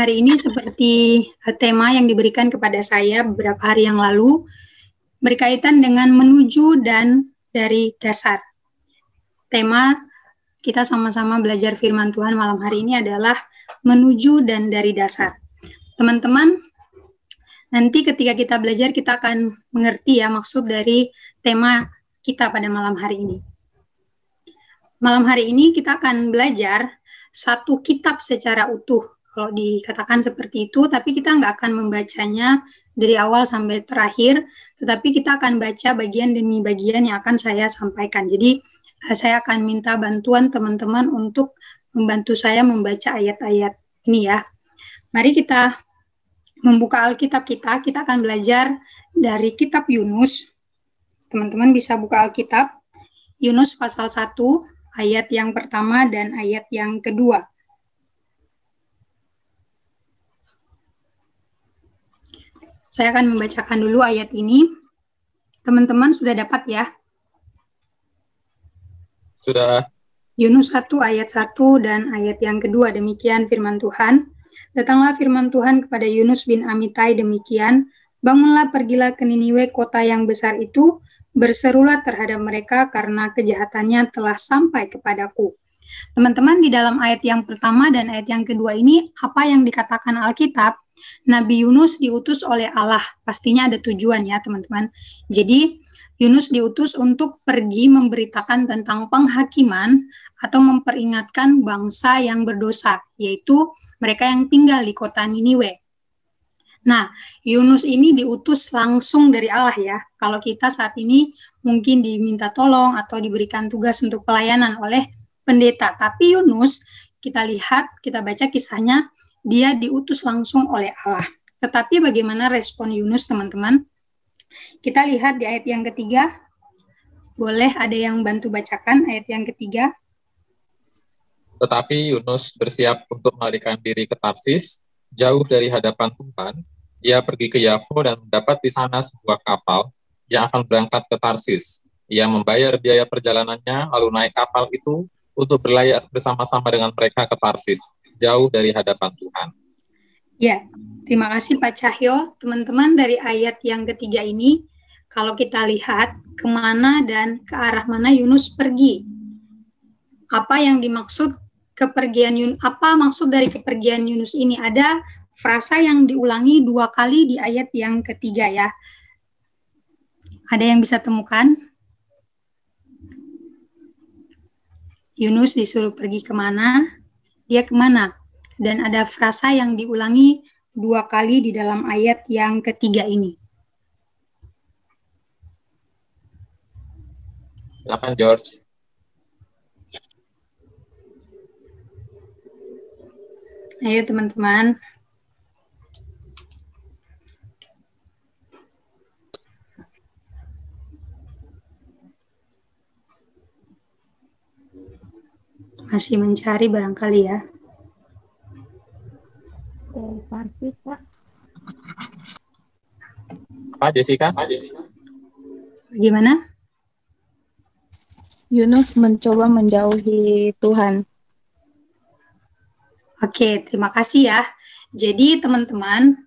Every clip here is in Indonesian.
hari ini seperti tema yang diberikan kepada saya beberapa hari yang lalu berkaitan dengan menuju dan dari dasar. Tema kita sama-sama belajar firman Tuhan malam hari ini adalah menuju dan dari dasar. Teman-teman, nanti ketika kita belajar kita akan mengerti ya maksud dari tema kita pada malam hari ini. Malam hari ini kita akan belajar satu kitab secara utuh. Kalau dikatakan seperti itu, tapi kita nggak akan membacanya dari awal sampai terakhir, tetapi kita akan baca bagian demi bagian yang akan saya sampaikan. Jadi, saya akan minta bantuan teman-teman untuk membantu saya membaca ayat-ayat ini ya. Mari kita membuka Alkitab kita akan belajar dari kitab Yunus. Teman-teman bisa buka Alkitab, Yunus pasal 1, ayat yang pertama dan ayat yang kedua. Saya akan membacakan dulu ayat ini. Teman-teman sudah dapat ya? Sudah. Yunus 1 ayat 1 dan ayat yang kedua, demikian firman Tuhan. Datanglah firman Tuhan kepada Yunus bin Amitai demikian, bangunlah pergilah ke Niniwe kota yang besar itu, berserulah terhadap mereka karena kejahatannya telah sampai kepadaku. Teman-teman, di dalam ayat yang pertama dan ayat yang kedua ini, apa yang dikatakan Alkitab, Nabi Yunus diutus oleh Allah. Pastinya ada tujuan ya teman-teman. Jadi, Yunus diutus untuk pergi memberitakan tentang penghakiman atau memperingatkan bangsa yang berdosa, yaitu mereka yang tinggal di kota Niniwe. Nah, Yunus ini diutus langsung dari Allah ya. Kalau kita saat ini mungkin diminta tolong atau diberikan tugas untuk pelayanan oleh pendeta. Tapi Yunus, kita lihat, kita baca kisahnya, dia diutus langsung oleh Allah. Tetapi bagaimana respon Yunus, teman-teman? Kita lihat di ayat yang ketiga. Boleh ada yang bantu bacakan ayat yang ketiga? Tetapi Yunus bersiap untuk melarikan diri ke Tarsis, jauh dari hadapan Tuhan. Ia pergi ke Yafo dan mendapat di sana sebuah kapal yang akan berangkat ke Tarsis. Ia membayar biaya perjalanannya, lalu naik kapal itu untuk berlayar bersama-sama dengan mereka ke Tarsis, jauh dari hadapan Tuhan. Ya, terima kasih Pak Cahyo. Teman-teman, dari ayat yang ketiga ini, kalau kita lihat kemana dan ke arah mana Yunus pergi. Apa yang dimaksud kepergian Yunus? Apa maksud dari kepergian Yunus ini? Ada frasa yang diulangi 2 kali di ayat yang ketiga ya. Ada yang bisa temukan? Yunus disuruh pergi kemana? Dia kemana? Dan ada frasa yang diulangi 2 kali di dalam ayat yang ketiga ini. Silakan George. Ayo teman-teman. Masih mencari barangkali ya. Pak Jessica? Bagaimana? Yunus mencoba menjauhi Tuhan. Oke, terima kasih ya. Jadi teman-teman,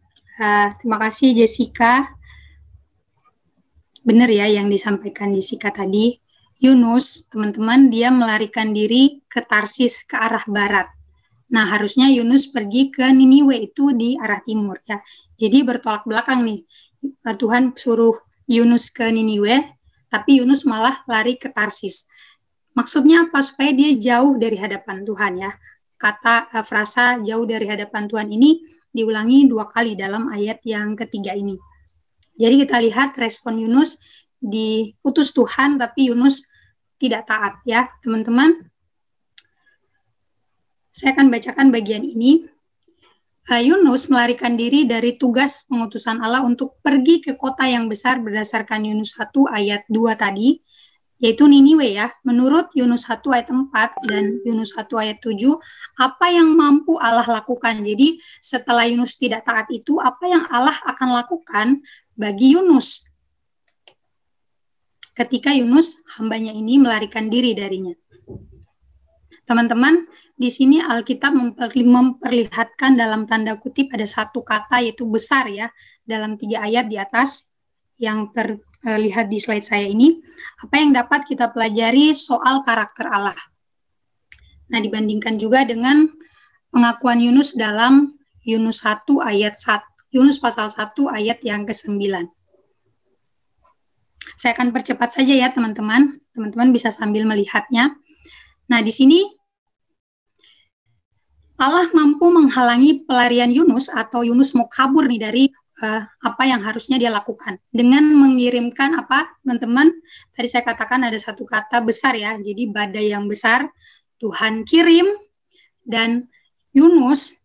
terima kasih Jessica. Benar ya yang disampaikan Jessica tadi. Yunus, teman-teman, dia melarikan diri ke Tarsis, ke arah barat. Nah, harusnya Yunus pergi ke Niniwe, itu di arah timur ya. Jadi bertolak belakang nih. Tuhan suruh Yunus ke Niniwe, tapi Yunus malah lari ke Tarsis. Maksudnya apa? Supaya dia jauh dari hadapan Tuhan ya. Kata frasa jauh dari hadapan Tuhan ini diulangi 2 kali dalam ayat yang ketiga ini. Jadi kita lihat respon Yunus, diutus Tuhan tapi Yunus tidak taat ya teman-teman. Saya akan bacakan bagian ini. Yunus melarikan diri dari tugas pengutusan Allah untuk pergi ke kota yang besar berdasarkan Yunus 1 ayat 2 tadi, yaitu Niniwe ya. Menurut Yunus 1 ayat 4 dan Yunus 1 ayat 7, apa yang mampu Allah lakukan? Jadi setelah Yunus tidak taat itu, apa yang Allah akan lakukan bagi Yunus ketika Yunus hambanya ini melarikan diri darinya? Teman-teman, di sini Alkitab memperlihatkan dalam tanda kutip ada satu kata yaitu besar ya, dalam 3 ayat di atas yang terlihat di slide saya ini. Apa yang dapat kita pelajari soal karakter Allah. Nah, dibandingkan juga dengan pengakuan Yunus dalam Yunus 1 ayat 1, Yunus pasal 1 ayat yang ke-9. Saya akan percepat saja ya teman-teman. Teman-teman bisa sambil melihatnya. Nah, di sini Allah mampu menghalangi pelarian Yunus atau Yunus mau kabur nih dari apa yang harusnya dia lakukan. Dengan mengirimkan apa, teman-teman? Tadi saya katakan ada satu kata besar ya. Jadi badai yang besar Tuhan kirim dan Yunus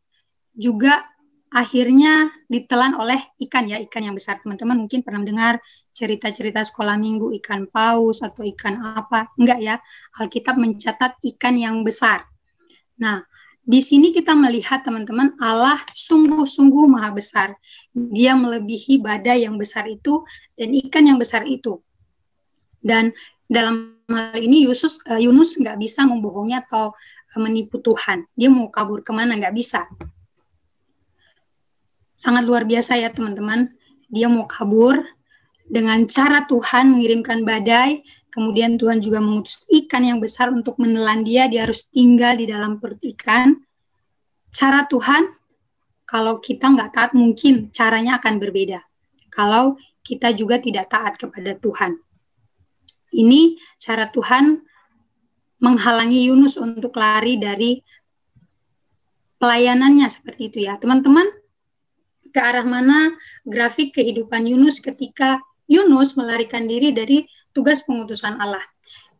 juga akhirnya ditelan oleh ikan ya, ikan yang besar. Teman-teman mungkin pernah dengar cerita-cerita sekolah minggu ikan paus atau ikan apa. Enggak ya, Alkitab mencatat ikan yang besar. Nah, di sini kita melihat teman-teman Allah sungguh-sungguh maha besar. Dia melebihi badai yang besar itu dan ikan yang besar itu. Dan dalam hal ini Yunus nggak bisa membohongi atau menipu Tuhan. Dia mau kabur kemana nggak bisa. Sangat luar biasa ya teman-teman. Dia mau kabur dengan cara Tuhan mengirimkan badai. Kemudian Tuhan juga mengutus ikan yang besar untuk menelan dia harus tinggal di dalam perut ikan. Cara Tuhan, kalau kita nggak taat mungkin caranya akan berbeda. Kalau kita juga tidak taat kepada Tuhan. Ini cara Tuhan menghalangi Yunus untuk lari dari pelayanannya seperti itu ya. Teman-teman, ke arah mana grafik kehidupan Yunus ketika Yunus melarikan diri dari tugas pengutusan Allah.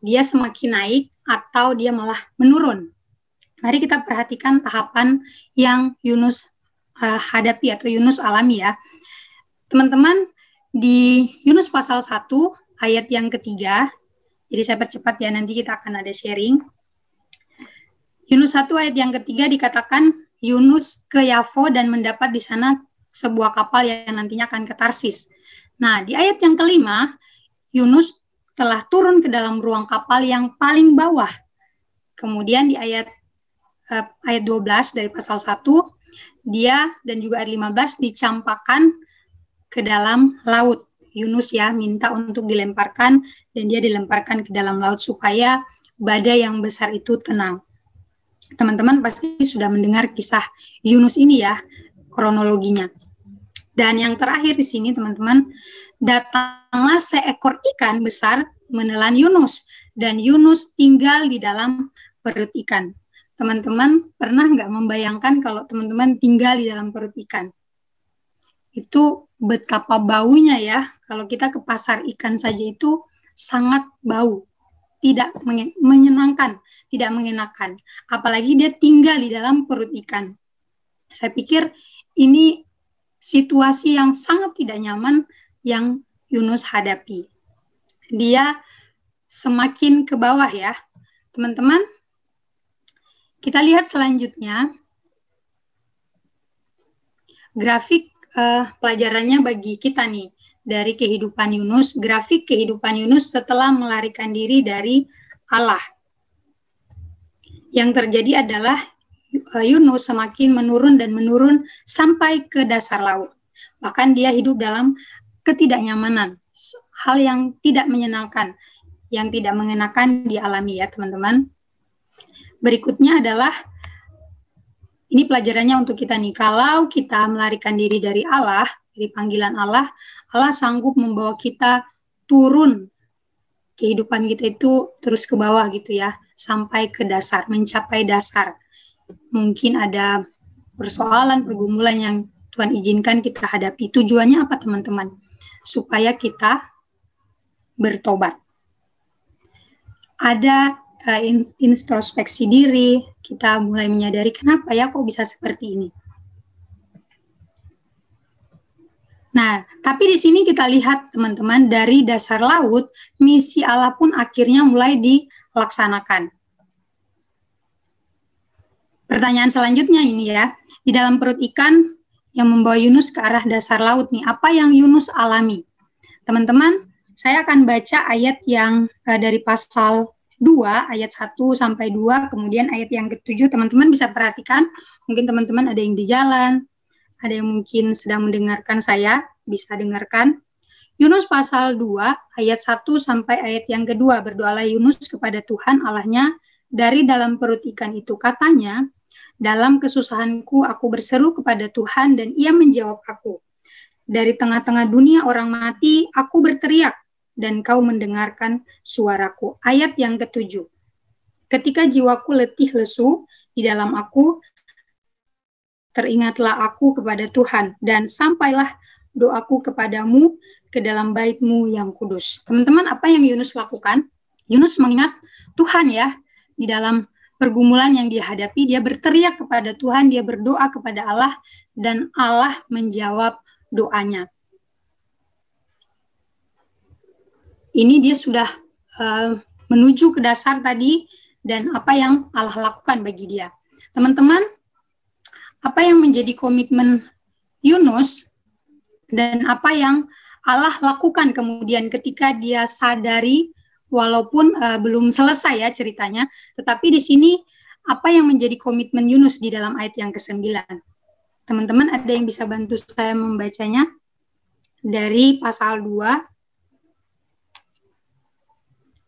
Dia semakin naik atau dia malah menurun. Mari kita perhatikan tahapan yang Yunus hadapi atau Yunus alami ya. Teman-teman, di Yunus pasal 1 ayat yang ketiga, jadi saya percepat ya, nanti kita akan ada sharing. Yunus 1 ayat yang ketiga dikatakan Yunus ke Yafo dan mendapat di sana sebuah kapal yang nantinya akan ke Tarsis. Nah, di ayat yang kelima, Yunus telah turun ke dalam ruang kapal yang paling bawah. Kemudian di ayat 12 dari pasal 1, dia dan juga ayat 15 dicampakkan ke dalam laut. Yunus ya minta untuk dilemparkan dan dia dilemparkan ke dalam laut supaya badai yang besar itu tenang. Teman-teman pasti sudah mendengar kisah Yunus ini ya, kronologinya. Dan yang terakhir di sini teman-teman, datanglah seekor ikan besar menelan Yunus dan Yunus tinggal di dalam perut ikan. Teman-teman pernah nggak membayangkan kalau teman-teman tinggal di dalam perut ikan? Itu betapa baunya ya. Kalau kita ke pasar ikan saja itu sangat bau. Tidak menyenangkan, tidak mengenakan. Apalagi dia tinggal di dalam perut ikan. Saya pikir ini situasi yang sangat tidak nyaman yang Yunus hadapi. Dia semakin ke bawah ya. Teman-teman, kita lihat selanjutnya. Grafik pelajarannya bagi kita nih. Dari kehidupan Yunus, grafik kehidupan Yunus setelah melarikan diri dari Allah. Yang terjadi adalah Yunus semakin menurun dan menurun sampai ke dasar laut. Bahkan dia hidup dalam ketidaknyamanan, hal yang tidak menyenangkan, yang tidak mengenakan dialami ya teman-teman. Berikutnya adalah, ini pelajarannya untuk kita nih, kalau kita melarikan diri dari Allah, dari panggilan Allah, Allah sanggup membawa kita turun, kehidupan kita itu terus ke bawah gitu ya, sampai ke dasar, mencapai dasar. Mungkin ada persoalan, pergumulan yang Tuhan izinkan kita hadapi. Tujuannya apa teman-teman? Supaya kita bertobat. Ada introspeksi diri, kita mulai menyadari kenapa ya kok bisa seperti ini. Nah, tapi di sini kita lihat teman-teman, dari dasar laut, misi Allah pun akhirnya mulai dilaksanakan. Pertanyaan selanjutnya ini ya, di dalam perut ikan yang membawa Yunus ke arah dasar laut nih, apa yang Yunus alami? Teman-teman, saya akan baca ayat yang dari pasal 2 2 ayat 1 sampai 2, kemudian ayat yang ke-7 teman-teman bisa perhatikan, mungkin teman-teman ada yang di jalan, ada yang mungkin sedang mendengarkan saya, bisa dengarkan. Yunus pasal 2 ayat 1 sampai ayat yang kedua, berdoalah Yunus kepada Tuhan Allahnya dari dalam perut ikan itu, katanya, dalam kesusahanku aku berseru kepada Tuhan dan ia menjawab aku. Dari tengah-tengah dunia orang mati, aku berteriak, dan kau mendengarkan suaraku. Ayat yang ke-7. Ketika jiwaku letih lesu di dalam aku, teringatlah aku kepada Tuhan, dan sampailah doaku kepadamu ke dalam bait-Mu yang kudus. Teman-teman, apa yang Yunus lakukan? Yunus mengingat Tuhan ya, di dalam pergumulan yang dia hadapi, dia berteriak kepada Tuhan, dia berdoa kepada Allah, dan Allah menjawab doanya. Ini dia sudah menuju ke dasar tadi dan apa yang Allah lakukan bagi dia. Teman-teman, apa yang menjadi komitmen Yunus dan apa yang Allah lakukan kemudian ketika dia sadari, walaupun belum selesai ya ceritanya, tetapi di sini apa yang menjadi komitmen Yunus di dalam ayat yang ke-9? Teman-teman, ada yang bisa bantu saya membacanya? Dari pasal 2,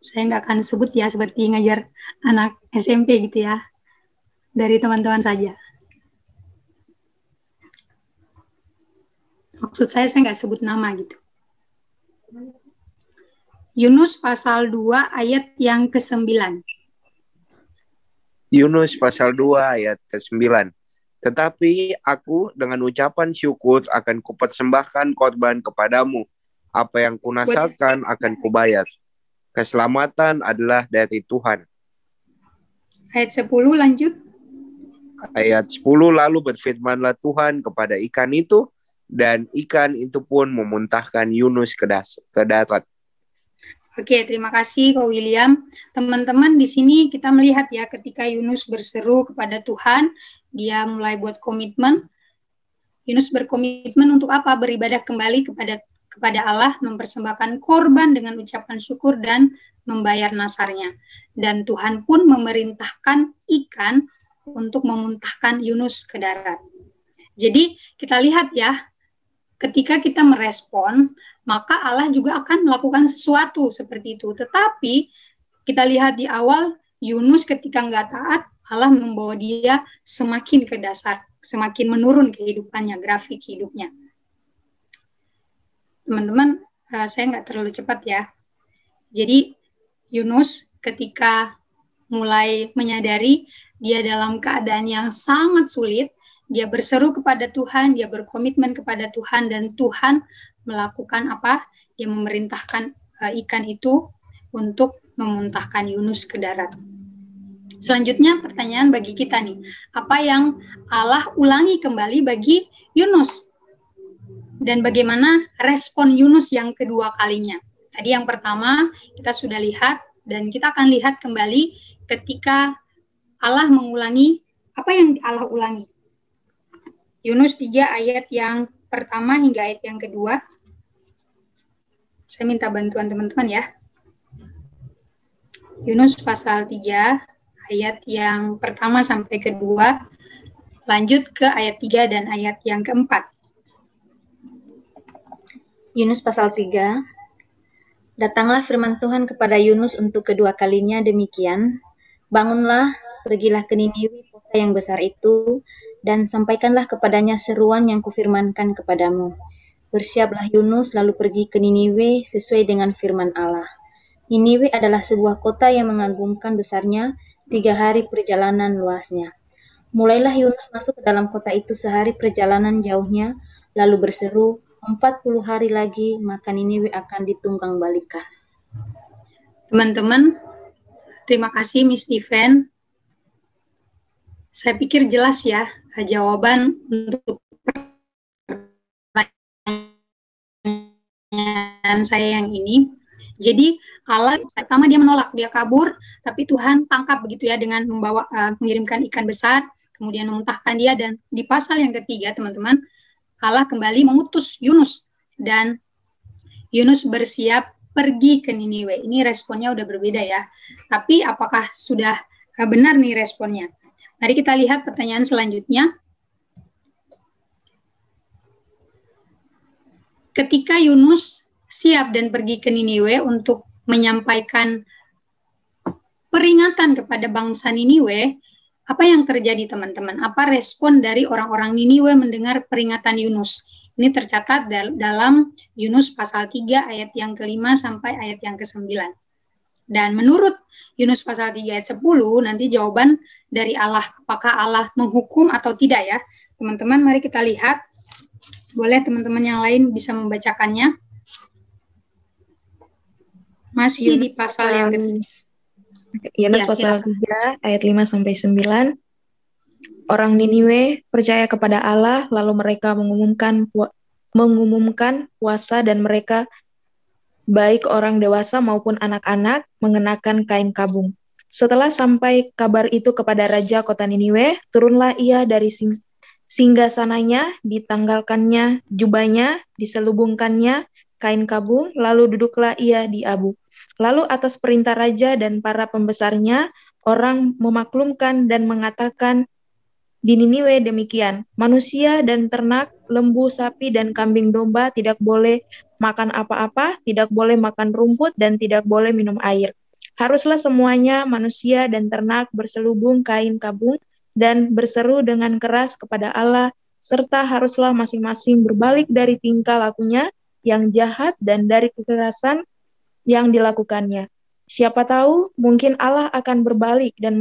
saya nggak akan sebut ya, seperti ngajar anak SMP gitu ya, dari teman-teman saja. Maksud saya nggak sebut nama gitu. Yunus pasal 2 ayat yang ke-9. Yunus pasal 2 ayat ke-9. Tetapi aku dengan ucapan syukur akan kupersembahkan korban kepadamu. Apa yang kunasakan akan kubayar. Keselamatan adalah dari Tuhan. Ayat 10 lanjut. Ayat 10, lalu berfirmanlah Tuhan kepada ikan itu, dan ikan itu pun memuntahkan Yunus ke darat. Oke, terima kasih Ko William. Teman-teman, di sini kita melihat ya, ketika Yunus berseru kepada Tuhan, dia mulai buat komitmen. Yunus berkomitmen untuk apa? Beribadah kembali kepada Allah, mempersembahkan korban dengan ucapan syukur dan membayar nasarnya. Dan Tuhan pun memerintahkan ikan untuk memuntahkan Yunus ke darat. Jadi kita lihat ya, ketika kita merespon, maka Allah juga akan melakukan sesuatu seperti itu. Tetapi kita lihat di awal, Yunus ketika nggak taat, Allah membawa dia semakin ke dasar, semakin menurun kehidupannya, grafik hidupnya. Teman-teman, saya nggak terlalu cepat ya. Jadi Yunus ketika mulai menyadari dia dalam keadaan yang sangat sulit, dia berseru kepada Tuhan, dia berkomitmen kepada Tuhan, dan Tuhan melakukan apa? Dia memerintahkan ikan itu untuk memuntahkan Yunus ke darat. Selanjutnya pertanyaan bagi kita nih, apa yang Allah ulangi kembali bagi Yunus? Dan bagaimana respon Yunus yang kedua kalinya? Tadi yang pertama kita sudah lihat, dan kita akan lihat kembali ketika Allah mengulangi, apa yang Allah ulangi? Yunus 3 ayat yang pertama hingga ayat yang kedua. Saya minta bantuan teman-teman ya. Yunus pasal 3 ayat yang pertama sampai kedua, lanjut ke ayat 3 dan ayat yang keempat. Yunus pasal 3. Datanglah firman Tuhan kepada Yunus untuk kedua kalinya demikian. Bangunlah, pergilah ke Niniwe, kota yang besar itu, dan sampaikanlah kepadanya seruan yang kufirmankan kepadamu. Bersiaplah Yunus lalu pergi ke Niniwe sesuai dengan firman Allah. Niniwe adalah sebuah kota yang mengagumkan besarnya, 3 hari perjalanan luasnya. Mulailah Yunus masuk ke dalam kota itu sehari perjalanan jauhnya, lalu berseru, 40 hari lagi maka Niniwe akan ditunggang balikan. Teman-teman, terima kasih Miss Steven. Saya pikir jelas ya jawaban untuk pertanyaan saya yang ini. Jadi Allah pertama dia menolak, dia kabur, tapi Tuhan tangkap begitu ya dengan mengirimkan ikan besar, kemudian memuntahkan dia, dan di pasal yang ketiga teman-teman, Allah kembali mengutus Yunus, dan Yunus bersiap pergi ke Niniwe. Ini responnya udah berbeda ya. Tapi apakah sudah benar nih responnya? Mari kita lihat pertanyaan selanjutnya. Ketika Yunus siap dan pergi ke Niniwe untuk menyampaikan peringatan kepada bangsa Niniwe, apa yang terjadi teman-teman? Apa respon dari orang-orang Niniwe mendengar peringatan Yunus? Ini tercatat dalam Yunus pasal 3 ayat yang ke-5 sampai ayat yang ke-9. Dan menurut Yunus pasal 3 ayat 10, nanti jawaban dari Allah, apakah Allah menghukum atau tidak ya. Teman-teman, mari kita lihat. Boleh teman-teman yang lain bisa membacakannya. Masih di pasal yang ketiga. Yunus Ya, pasal silakan. 3 ayat 5 sampai 9. Orang Niniwe percaya kepada Allah, lalu mereka mengumumkan puasa, dan mereka, baik orang dewasa maupun anak-anak, mengenakan kain kabung. Setelah sampai kabar itu kepada raja kota Niniwe, turunlah ia dari singgasananya, ditanggalkannya jubahnya, diselubungkannya kain kabung, lalu duduklah ia di abu. Lalu atas perintah raja dan para pembesarnya, orang memaklumkan dan mengatakan di Niniwe demikian, manusia dan ternak, lembu, sapi, dan kambing domba tidak boleh makan apa-apa, tidak boleh makan rumput, dan tidak boleh minum air. Haruslah semuanya, manusia dan ternak, berselubung kain kabung dan berseru dengan keras kepada Allah, serta haruslah masing-masing berbalik dari tingkah lakunya yang jahat dan dari kekerasan yang dilakukannya. Siapa tahu, mungkin Allah akan berbalik dan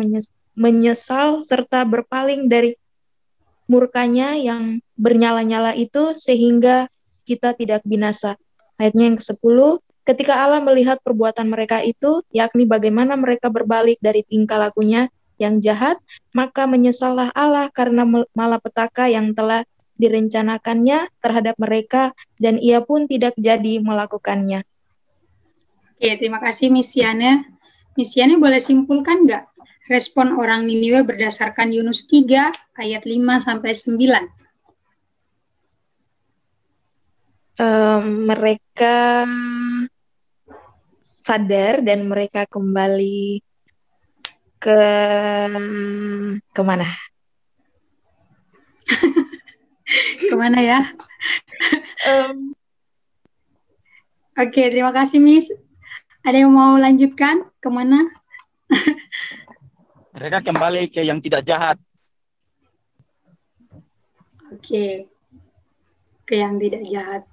menyesal serta berpaling dari murkanya yang bernyala-nyala itu sehingga kita tidak binasa. Ayatnya yang ke-10, ketika Allah melihat perbuatan mereka itu, yakni bagaimana mereka berbalik dari tingkah lakunya yang jahat, maka menyesallah Allah karena malapetaka yang telah direncanakannya terhadap mereka, dan ia pun tidak jadi melakukannya. Oke, terima kasih Miss Yana. Miss Yana boleh simpulkan nggak respon orang Niniwe berdasarkan Yunus 3 ayat 5 sampai 9? Mereka sadar dan mereka kembali kemana? Kemana ya? Oke, terima kasih Miss. Ada yang mau lanjutkan? Kemana? Mereka kembali ke yang tidak jahat. Oke, ke yang tidak jahat.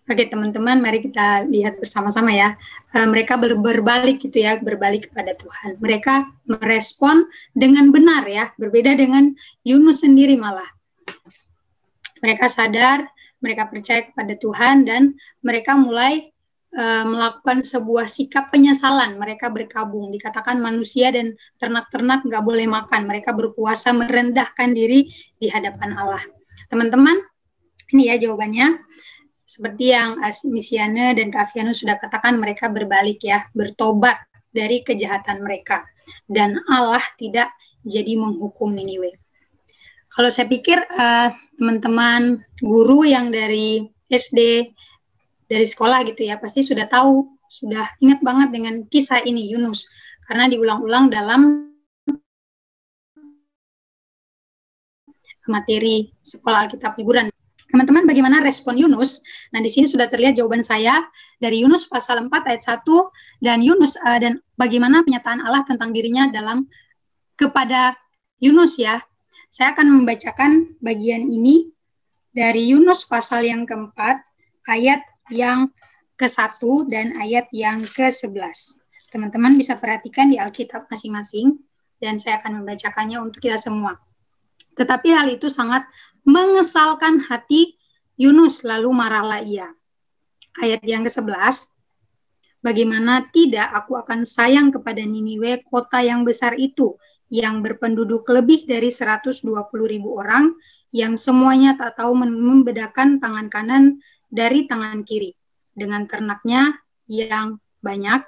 Oke teman-teman, mari kita lihat bersama-sama ya. Mereka berbalik gitu ya, berbalik kepada Tuhan. Mereka merespon dengan benar ya, berbeda dengan Yunus sendiri malah. Mereka sadar, mereka percaya kepada Tuhan, dan mereka mulai melakukan sebuah sikap penyesalan. Mereka berkabung, dikatakan manusia dan ternak-ternak nggak boleh makan. Mereka berpuasa merendahkan diri di hadapan Allah. Teman-teman, ini ya jawabannya. Seperti yang Miss Yana dan Kak Afianus sudah katakan, mereka berbalik ya, bertobat dari kejahatan mereka. Dan Allah tidak jadi menghukum Niniwe. Kalau saya pikir teman-teman guru yang dari SD, dari sekolah gitu ya, pasti sudah tahu, sudah ingat banget dengan kisah ini Yunus, karena diulang-ulang dalam materi sekolah Alkitab liburan. Teman-teman, bagaimana respon Yunus? Nah, di sini sudah terlihat jawaban saya dari Yunus pasal 4 ayat 1, dan Yunus dan bagaimana penyataan Allah tentang dirinya dalam kepada Yunus ya. Saya akan membacakan bagian ini dari Yunus pasal yang keempat, ayat yang ke-1 dan ayat yang ke-11. Teman-teman bisa perhatikan di Alkitab masing-masing, dan saya akan membacakannya untuk kita semua. Tetapi hal itu sangat mengesalkan hati Yunus, lalu marahlah ia. Ayat yang ke-11, bagaimana tidak aku akan sayang kepada Niniwe, kota yang besar itu, yang berpenduduk lebih dari 120.000 orang, yang semuanya tak tahu membedakan tangan kanan dari tangan kiri, dengan ternaknya yang banyak.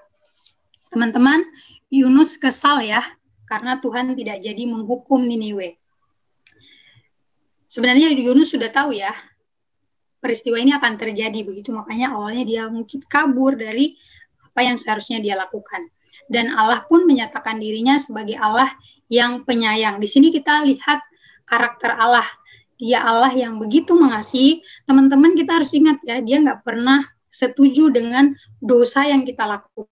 Teman-teman, Yunus kesal ya, karena Tuhan tidak jadi menghukum Niniwe. Sebenarnya Yunus sudah tahu ya, peristiwa ini akan terjadi begitu, makanya awalnya dia mungkin kabur dari apa yang seharusnya dia lakukan. Dan Allah pun menyatakan dirinya sebagai Allah yang penyayang. Di sini kita lihat karakter Allah. Dia Allah yang begitu mengasihi. Teman-teman, kita harus ingat ya, dia nggak pernah setuju dengan dosa yang kita lakukan.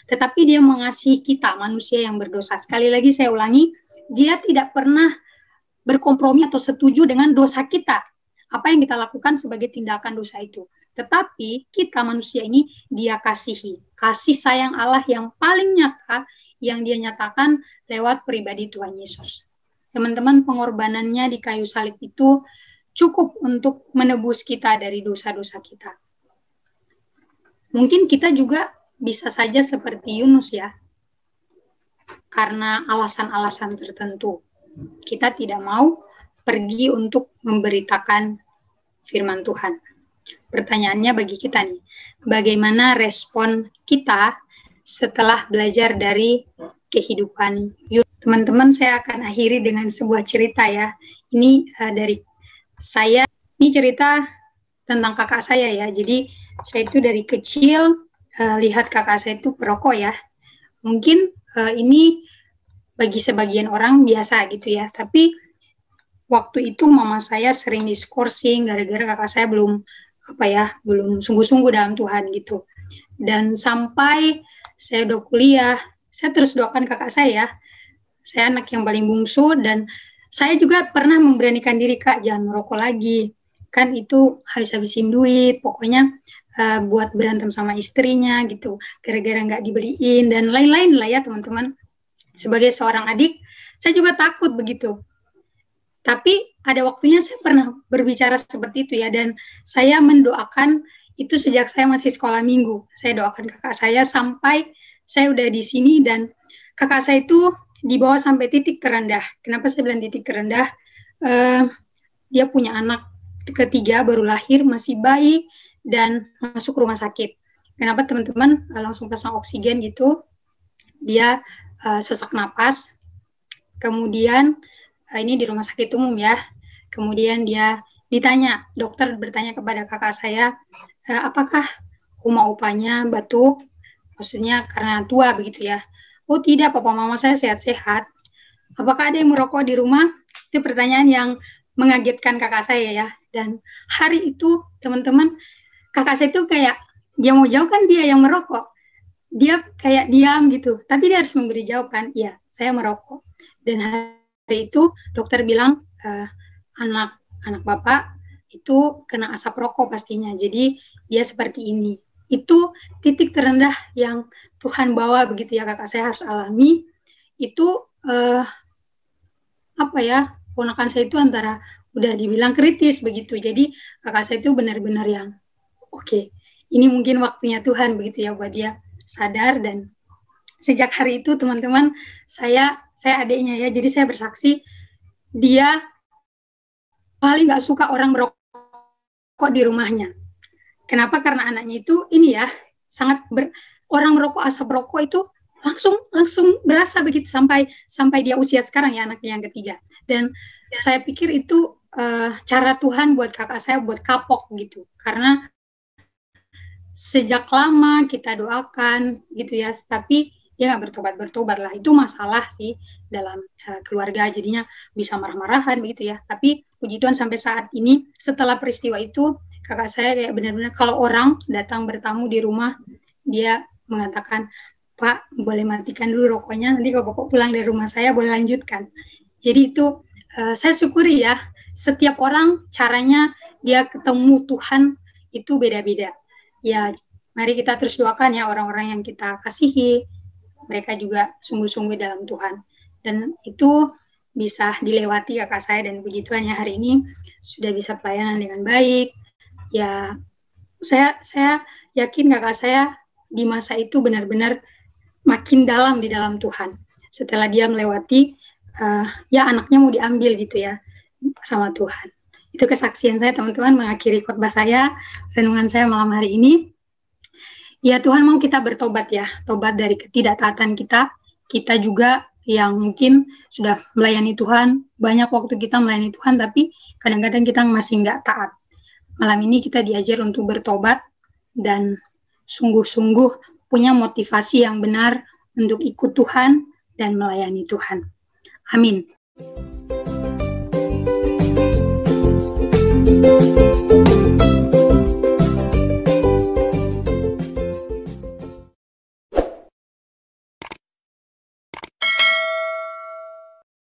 Tetapi dia mengasihi kita, manusia yang berdosa. Sekali lagi saya ulangi, dia tidak pernah berkompromi atau setuju dengan dosa kita. Apa yang kita lakukan sebagai tindakan dosa itu. Tetapi kita manusia ini dia kasihi. Kasih sayang Allah yang paling nyata yang dia nyatakan lewat pribadi Tuhan Yesus. Teman-teman, pengorbanannya di kayu salib itu cukup untuk menebus kita dari dosa-dosa kita. Mungkin kita juga bisa saja seperti Yunus ya. Karena alasan-alasan tertentu. Kita tidak mau pergi untuk memberitakan firman Tuhan. Pertanyaannya bagi kita nih, bagaimana respon kita setelah belajar dari kehidupan Yunus? Teman-teman, saya akan akhiri dengan sebuah cerita ya. Ini dari saya, ini cerita tentang kakak saya ya. Jadi saya itu dari kecil lihat kakak saya itu perokok ya. Mungkin ini bagi sebagian orang biasa gitu ya. Tapi waktu itu mama saya sering diskorsing gara-gara kakak saya belum sungguh-sungguh dalam Tuhan gitu. Dan sampai saya udah kuliah, saya terus doakan kakak saya. Saya anak yang paling bungsu dan saya juga pernah memberanikan diri, Kak, jangan merokok lagi. Kan itu habis-habisin duit, pokoknya buat berantem sama istrinya gitu. Gara-gara nggak dibeliin dan lain-lain lah ya teman-teman. Sebagai seorang adik, saya juga takut begitu. Tapi ada waktunya saya pernah berbicara seperti itu ya, dan saya mendoakan itu sejak saya masih sekolah minggu. Saya doakan kakak saya sampai saya udah di sini, dan kakak saya itu dibawa sampai titik terendah. Kenapa saya bilang titik terendah? Dia punya anak ketiga baru lahir, masih bayi, dan masuk rumah sakit. Kenapa teman-teman? Langsung pasang oksigen gitu. Dia sesak napas. Kemudian ini di rumah sakit umum ya. Kemudian dia ditanya, dokter bertanya kepada kakak saya, apakah uma-upanya batuk? Maksudnya karena tua begitu ya. Oh tidak, papa mama saya sehat-sehat. Apakah ada yang merokok di rumah? Itu pertanyaan yang mengagetkan kakak saya ya. Dan hari itu teman-teman, kakak saya itu kayak dia mau jawab kan dia yang merokok. Dia kayak diam gitu. Tapi dia harus memberi jawaban, iya saya merokok. Dan hari itu dokter bilang anak bapak itu kena asap rokok pastinya. Jadi dia seperti ini. Itu titik terendah yang Tuhan bawa begitu ya, kakak saya harus alami. Itu ponakan saya itu antara udah dibilang kritis begitu. Jadi kakak saya itu benar-benar yang oke, ini mungkin waktunya Tuhan begitu ya buat dia sadar. Dan sejak hari itu teman-teman, saya adiknya ya, jadi saya bersaksi dia paling nggak suka orang merokok di rumahnya. Kenapa? Karena anaknya itu ini ya orang merokok, asap rokok itu langsung berasa begitu sampai dia usia sekarang ya, anaknya yang ketiga. Dan saya pikir itu cara Tuhan buat kakak saya buat kapok gitu, karena sejak lama kita doakan gitu ya, tapi dia nggak bertobat lah. Itu masalah sih dalam keluarga, jadinya bisa marah-marahan begitu ya. Tapi puji Tuhan sampai saat ini setelah peristiwa itu kakak saya kayak benar-benar kalau orang datang bertamu di rumah, dia mengatakan, Pak boleh matikan dulu rokoknya, nanti kalau Bapak pulang dari rumah saya boleh lanjutkan. Jadi itu saya syukuri ya, setiap orang caranya dia ketemu Tuhan itu beda-beda. Ya mari kita terus doakan ya orang-orang yang kita kasihi, mereka juga sungguh-sungguh dalam Tuhan. Dan itu bisa dilewati kakak saya, dan puji Tuhan ya hari ini sudah bisa pelayanan dengan baik. Ya saya yakin kakak saya di masa itu benar-benar makin dalam di dalam Tuhan. Setelah dia melewati ya anaknya mau diambil gitu ya sama Tuhan. Itu kesaksian saya teman-teman, mengakhiri khotbah saya, renungan saya malam hari ini. Ya Tuhan mau kita bertobat ya, tobat dari ketidaktaatan kita. Kita juga yang mungkin sudah melayani Tuhan, banyak waktu kita melayani Tuhan, tapi kadang-kadang kita masih nggak taat. Malam ini kita diajar untuk bertobat, dan sungguh-sungguh punya motivasi yang benar untuk ikut Tuhan dan melayani Tuhan. Amin.